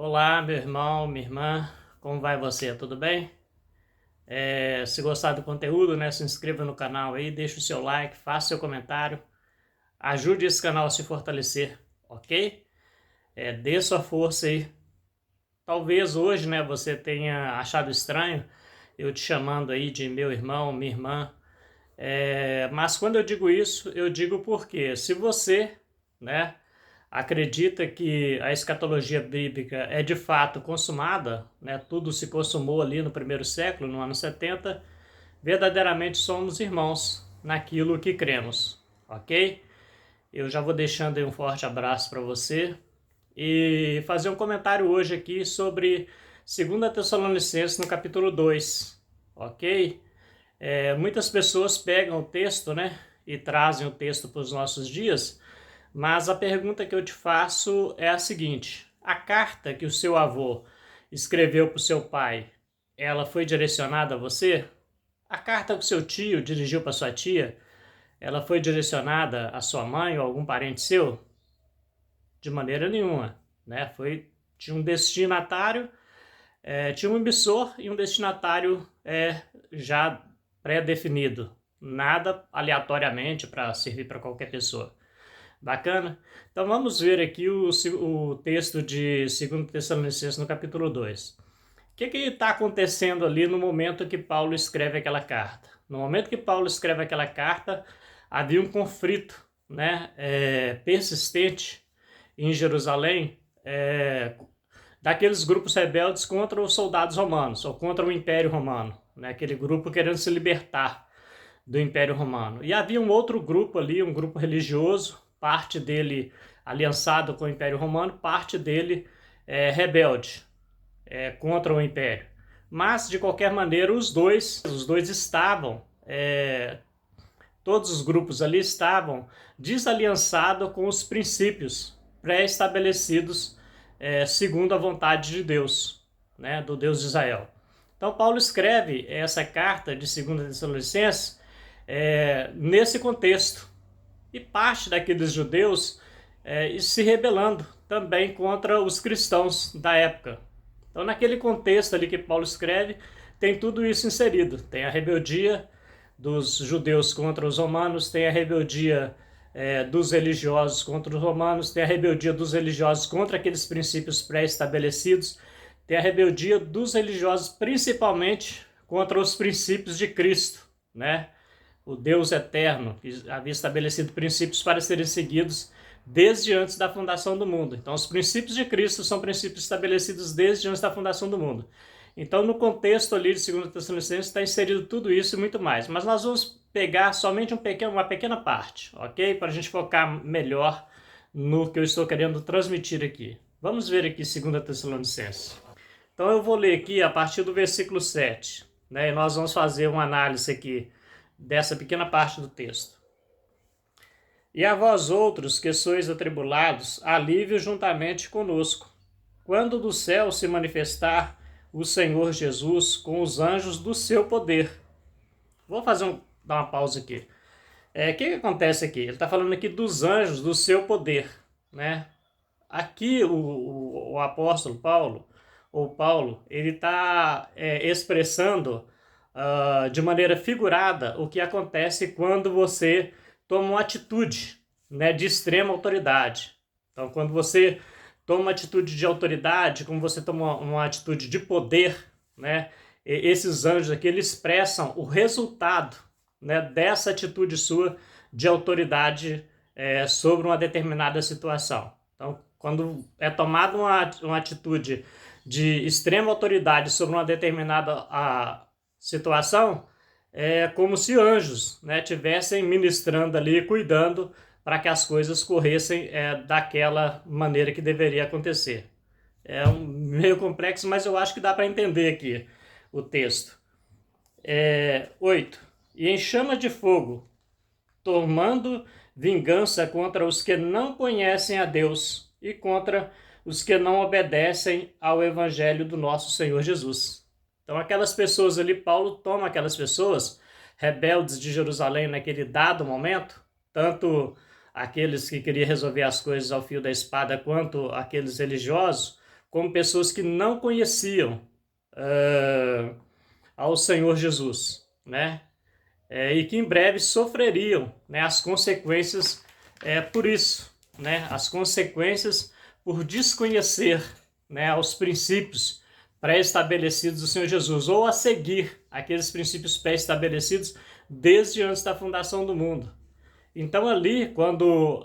Olá, meu irmão, minha irmã, como vai você? Tudo bem? Se gostar do conteúdo, né, se inscreva no canal aí, deixe o seu like, faça seu comentário, ajude esse canal a se fortalecer, ok? Dê sua força aí. Talvez hoje, né, você tenha achado estranho eu te chamando aí de meu irmão, minha irmã, mas quando eu digo isso, eu digo porque se você, né, acredita que a escatologia bíblica é de fato consumada, né, tudo se consumou ali no primeiro século, no ano 70, verdadeiramente somos irmãos naquilo que cremos, ok? Eu já vou deixando aí um forte abraço para você e fazer um comentário hoje aqui sobre 2 Tessalonicenses no capítulo 2, ok? Muitas pessoas pegam o texto, né, e trazem o texto para os nossos dias, mas a pergunta que eu te faço é a seguinte: a carta que o seu avô escreveu para o seu pai, ela foi direcionada a você? A carta que o seu tio dirigiu para sua tia, ela foi direcionada à sua mãe ou a algum parente seu? De maneira nenhuma, né? Tinha um destinatário, tinha um emissor e um destinatário já pré-definido. Nada aleatoriamente para servir para qualquer pessoa. Bacana? Então vamos ver aqui o texto de 2 Tessalonicenses no capítulo 2. O que está acontecendo ali no momento que Paulo escreve aquela carta? No momento que Paulo escreve aquela carta, havia um conflito, né, persistente em Jerusalém, daqueles grupos rebeldes contra os soldados romanos, ou contra o Império Romano, né, aquele grupo querendo se libertar do Império Romano. E havia um outro grupo ali, um grupo religioso, parte dele aliançado com o Império Romano, parte dele rebelde contra o Império. Mas, de qualquer maneira, os dois estavam, todos os grupos ali estavam desaliançados com os princípios pré-estabelecidos segundo a vontade de Deus, né, do Deus de Israel. Então, Paulo escreve essa carta de 2 Tessalonicenses nesse contexto. E parte daqueles judeus se rebelando também contra os cristãos da época. Então, naquele contexto ali que Paulo escreve, tem tudo isso inserido. Tem a rebeldia dos judeus contra os romanos, tem a rebeldia dos religiosos contra os romanos, tem a rebeldia dos religiosos contra aqueles princípios pré-estabelecidos, tem a rebeldia dos religiosos principalmente contra os princípios de Cristo, né? O Deus eterno, que havia estabelecido princípios para serem seguidos desde antes da fundação do mundo. Então, os princípios de Cristo são princípios estabelecidos desde antes da fundação do mundo. Então, no contexto ali de 2 Tessalonicenses está inserido tudo isso e muito mais. Mas nós vamos pegar somente uma pequena parte, ok? Para a gente focar melhor no que eu estou querendo transmitir aqui. Vamos ver aqui 2 Tessalonicenses. Então, eu vou ler aqui a partir do versículo 7, né? E nós vamos fazer uma análise aqui dessa pequena parte do texto. E a vós outros que sois atribulados, alívio juntamente conosco, quando do céu se manifestar o Senhor Jesus com os anjos do seu poder. Vou dar uma pausa aqui. O que acontece aqui? Ele está falando aqui dos anjos do seu poder, né? Aqui o apóstolo Paulo, ou Paulo, ele está expressando de maneira figurada o que acontece quando você toma uma atitude, né, de extrema autoridade. Então, quando você toma uma atitude de autoridade, como você toma uma atitude de poder, né, esses anjos aqui eles expressam o resultado, né, dessa atitude sua de autoridade sobre uma determinada situação. Então, quando é tomada uma atitude de extrema autoridade sobre uma determinada situação, é como se anjos, né, tivessem ministrando ali, cuidando para que as coisas corressem daquela maneira que deveria acontecer. É meio complexo, mas eu acho que dá para entender aqui o texto. 8. E em chama de fogo, tomando vingança contra os que não conhecem a Deus e contra os que não obedecem ao evangelho do nosso Senhor Jesus. Então, aquelas pessoas ali, Paulo toma aquelas pessoas rebeldes de Jerusalém naquele dado momento, tanto aqueles que queriam resolver as coisas ao fio da espada, quanto aqueles religiosos, como pessoas que não conheciam ao Senhor Jesus, né? E que em breve sofreriam, né, as consequências por isso, né? As consequências por desconhecer, né, os princípios pré-estabelecidos do Senhor Jesus, ou a seguir aqueles princípios pré-estabelecidos desde antes da fundação do mundo. Então ali, quando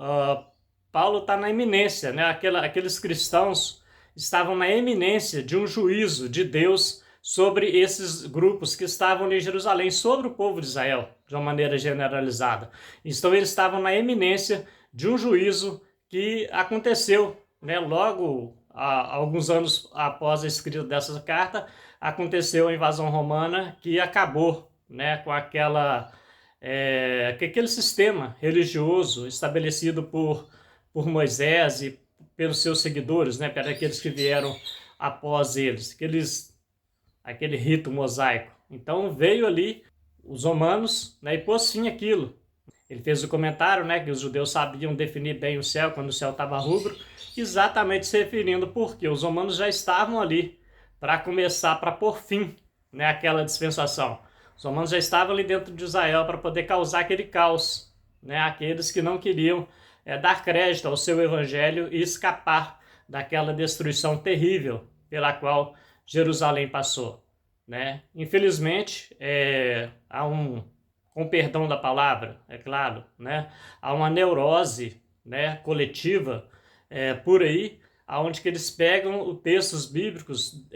Paulo está na iminência, né, aqueles cristãos estavam na iminência de um juízo de Deus sobre esses grupos que estavam em Jerusalém, sobre o povo de Israel, de uma maneira generalizada. Então eles estavam na iminência de um juízo que aconteceu, né, logo alguns anos após a escrita dessa carta, aconteceu a invasão romana que acabou, né, com aquele sistema religioso estabelecido por Moisés e pelos seus seguidores, né, para aqueles que vieram após eles, aquele rito mosaico. Então veio ali os romanos, né, e pôs fim àquilo. Ele fez o comentário, né, que os judeus sabiam definir bem o céu quando o céu estava rubro, exatamente se referindo porque os romanos já estavam ali para começar, para pôr fim, né, àquela dispensação. Os romanos já estavam ali dentro de Israel para poder causar aquele caos, né, aqueles que não queriam dar crédito ao seu evangelho e escapar daquela destruição terrível pela qual Jerusalém passou, né? Infelizmente, com perdão da palavra, é claro, né? Há uma neurose, né, coletiva por aí, onde que eles pegam os textos bíblicos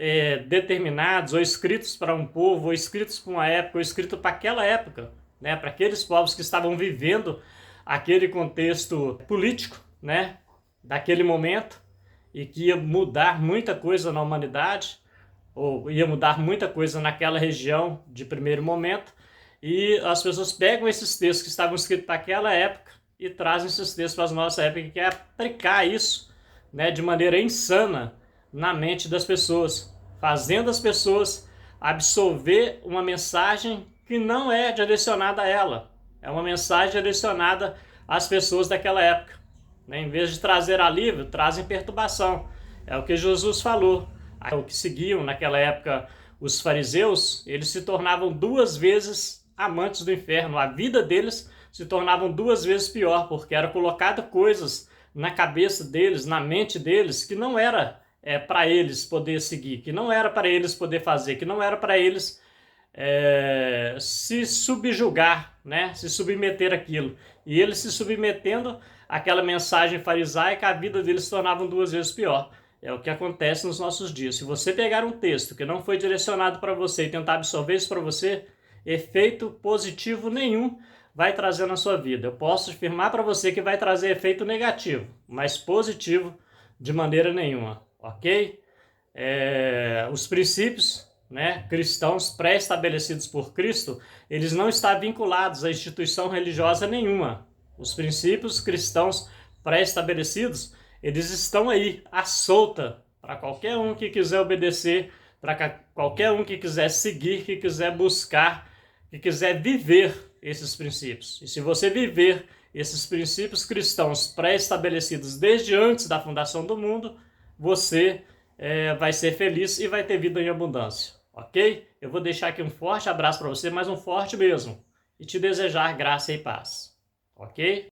determinados, ou escritos para um povo, ou escritos para uma época, ou escritos para aquela época, né? Para aqueles povos que estavam vivendo aquele contexto político, né, daquele momento, e que ia mudar muita coisa na humanidade, ou ia mudar muita coisa naquela região de primeiro momento, e as pessoas pegam esses textos que estavam escritos para aquela época e trazem esses textos para a nossa época e querem aplicar isso, né, de maneira insana na mente das pessoas, fazendo as pessoas absorver uma mensagem que não é direcionada a ela. É uma mensagem direcionada às pessoas daquela época, né? Em vez de trazer alívio, trazem perturbação. É o que Jesus falou. O que seguiam naquela época os fariseus, eles se tornavam 2 vezes amantes do inferno. A vida deles se tornavam 2 vezes pior, porque era colocado coisas na cabeça deles, na mente deles, que não era para eles poder seguir, que não era para eles poder fazer, que não era para eles se subjugar, né? Se submeter àquilo. E eles se submetendo àquela mensagem farisaica, a vida deles se tornava 2 vezes pior. É o que acontece nos nossos dias. Se você pegar um texto que não foi direcionado para você e tentar absorver isso para você, efeito positivo nenhum vai trazer na sua vida. Eu posso afirmar para você que vai trazer efeito negativo, mas positivo de maneira nenhuma, ok? Os princípios, né, cristãos pré-estabelecidos por Cristo, eles não estão vinculados a instituição religiosa nenhuma. Os princípios cristãos pré-estabelecidos, eles estão aí, à solta, para qualquer um que quiser obedecer, para qualquer um que quiser seguir, que quiser buscar, que quiser viver esses princípios. E se você viver esses princípios cristãos pré-estabelecidos desde antes da fundação do mundo, você vai ser feliz e vai ter vida em abundância. Ok? Eu vou deixar aqui um forte abraço para você, mas um forte mesmo. E te desejar graça e paz. Ok?